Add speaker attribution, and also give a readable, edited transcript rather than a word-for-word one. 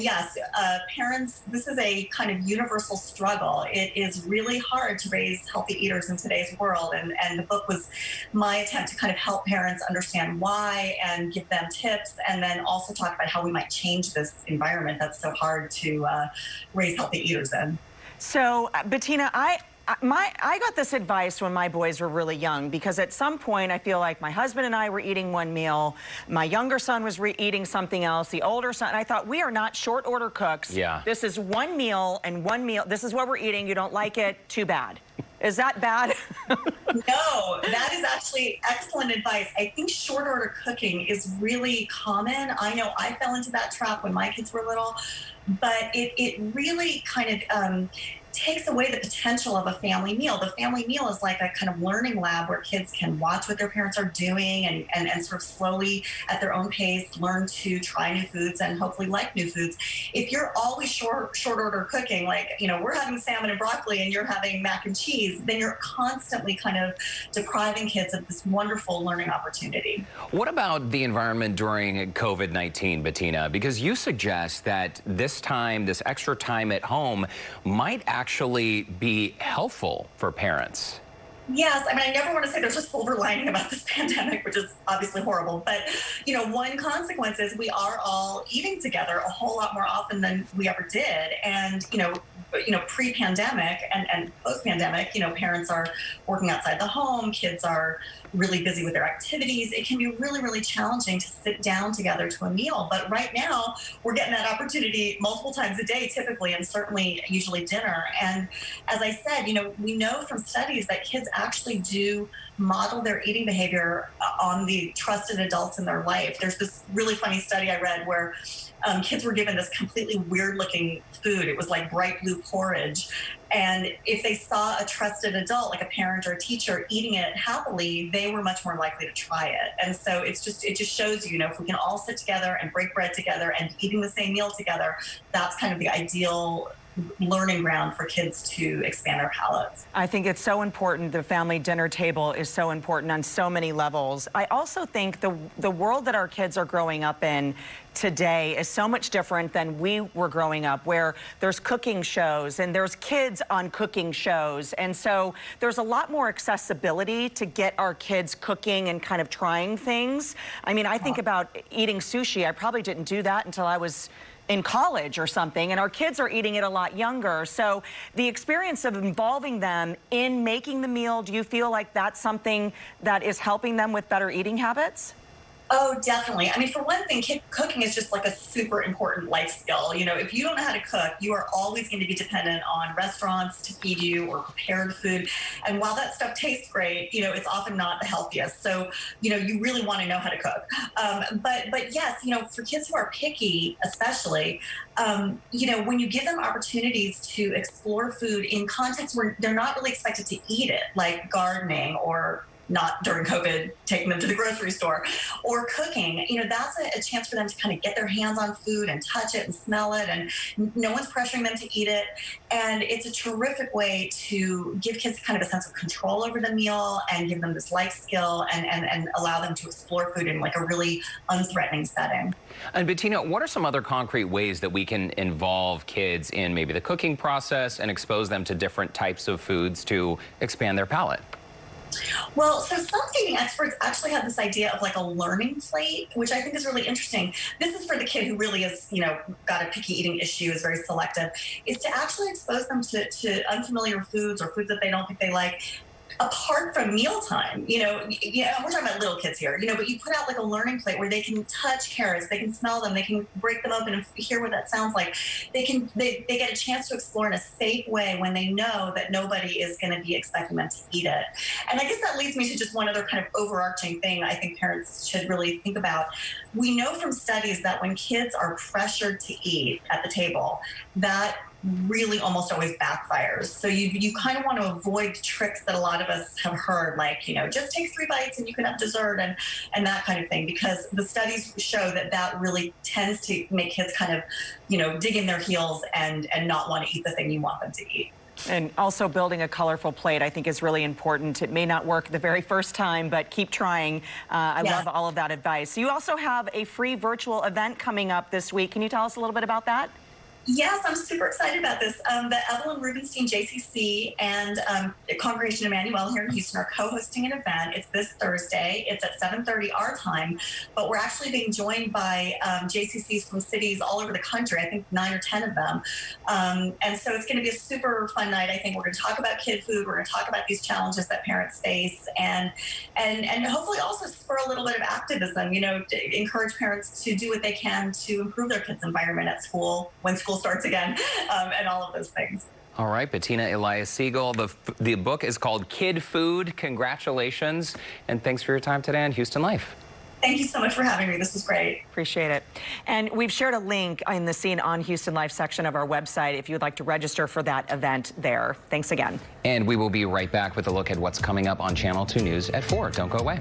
Speaker 1: yes, parents, this is a kind of universal struggle. It is really hard to raise healthy eaters in today's world. And the book was my attempt to kind of help parents understand why and give them tips, and then also talk about how we might change this environment that's so hard to raise healthy eaters in.
Speaker 2: So, Bettina, I got this advice when my boys were really young, because at some point I feel like my husband and I were eating one meal, my younger son was eating something else, the older son, and I thought, we are not short order cooks.
Speaker 3: Yeah.
Speaker 2: This is one meal and one meal. This is what we're eating. You don't like it, too bad. Is that bad?
Speaker 1: No, that is actually excellent advice. I think short order cooking is really common. I know I fell into that trap when my kids were little, but it really kind of takes away the potential of a family meal. The family meal is like a kind of learning lab where kids can watch what their parents are doing and sort of slowly at their own pace learn to try new foods and hopefully like new foods. If you're always short order cooking, like, we're having salmon and broccoli and you're having mac and cheese, then you're constantly kind of depriving kids of this wonderful learning opportunity.
Speaker 3: What about the environment during COVID-19, Bettina? Because you suggest that this extra time at home might actually be helpful for parents.
Speaker 1: Yes, I mean, I never want to say there's a silver lining about this pandemic, which is obviously horrible. But, one consequence is we are all eating together a whole lot more often than we ever did. And, pre-pandemic and post-pandemic, parents are working outside the home, kids are really busy with their activities. It can be really, really challenging to sit down together to a meal. But right now, we're getting that opportunity multiple times a day, typically, and certainly usually dinner. And as I said, we know from studies that kids actually do model their eating behavior on the trusted adults in their life. There's this really funny study I read where kids were given this completely weird looking food. It was like bright blue porridge. And if they saw a trusted adult, like a parent or a teacher, eating it happily, they were much more likely to try it. And so it just shows you, if we can all sit together and break bread together and eating the same meal together, that's kind of the ideal learning ground for kids to expand their palates.
Speaker 2: I think it's so important. The family dinner table is so important on so many levels. I also think the world that our kids are growing up in today is so much different than we were growing up, where there's cooking shows and there's kids on cooking shows. And so there's a lot more accessibility to get our kids cooking and kind of trying things. I mean, I think about eating sushi. I probably didn't do that until I was in college or something, and our kids are eating it a lot younger. So the experience of involving them in making the meal, do you feel like that's something that is helping them with better eating habits?
Speaker 1: Oh, definitely. I mean, for one thing, cooking is just like a super important life skill. If you don't know how to cook, you are always going to be dependent on restaurants to feed you or prepared food. And while that stuff tastes great, it's often not the healthiest. So, you really want to know how to cook. But yes, for kids who are picky, especially, when you give them opportunities to explore food in contexts where they're not really expected to eat it, like gardening or not during COVID, taking them to the grocery store, or cooking, that's a chance for them to kind of get their hands on food and touch it and smell it, and no one's pressuring them to eat it. And it's a terrific way to give kids kind of a sense of control over the meal and give them this life skill and allow them to explore food in like a really unthreatening setting.
Speaker 3: And Bettina, what are some other concrete ways that we can involve kids in maybe the cooking process and expose them to different types of foods to expand their palate?
Speaker 1: Well, so some feeding experts actually have this idea of like a learning plate, which I think is really interesting. This is for the kid who really is, got a picky eating issue, is very selective, is to actually expose them to unfamiliar foods or foods that they don't think they like, apart from mealtime. We're talking about little kids here, but you put out like a learning plate where they can touch carrots, they can smell them, they can break them open and hear what that sounds like. They get a chance to explore in a safe way when they know that nobody is going to be expecting them to eat it. And I guess that leads me to just one other kind of overarching thing I think parents should really think about. We know from studies that when kids are pressured to eat at the table, that really almost always backfires. So you kind of want to avoid tricks that a lot of us have heard, like, just take 3 bites and you can have dessert and that kind of thing, because the studies show that really tends to make kids kind of, dig in their heels and not want to eat the thing you want them to eat.
Speaker 2: And also building a colorful plate, I think, is really important. It may not work the very first time, but keep trying. I love all of that advice. You also have a free virtual event coming up this week. Can you tell us a little bit about that?
Speaker 1: Yes, I'm super excited about this. The Evelyn Rubenstein JCC and Congregation Emmanuel here in Houston are co-hosting an event. It's this Thursday. It's at 7:30 our time, but we're actually being joined by JCCs from cities all over the country. I think 9 or 10 of them. And so it's going to be a super fun night. I think we're going to talk about kid food. We're going to talk about these challenges that parents face, and hopefully also spur a little bit of activism. You know, to encourage parents to do what they can to improve their kids' environment at school when school starts again, and all of those things.
Speaker 3: All right, Bettina Elias-Siegel. The book is called Kid Food. Congratulations, and thanks for your time today on Houston Life.
Speaker 1: Thank you so much for having me. This was great.
Speaker 2: Appreciate it. And we've shared a link in the Scene on Houston Life section of our website if you'd like to register for that event there. Thanks again.
Speaker 3: And we will be right back with a look at what's coming up on Channel 2 News at 4. Don't go away.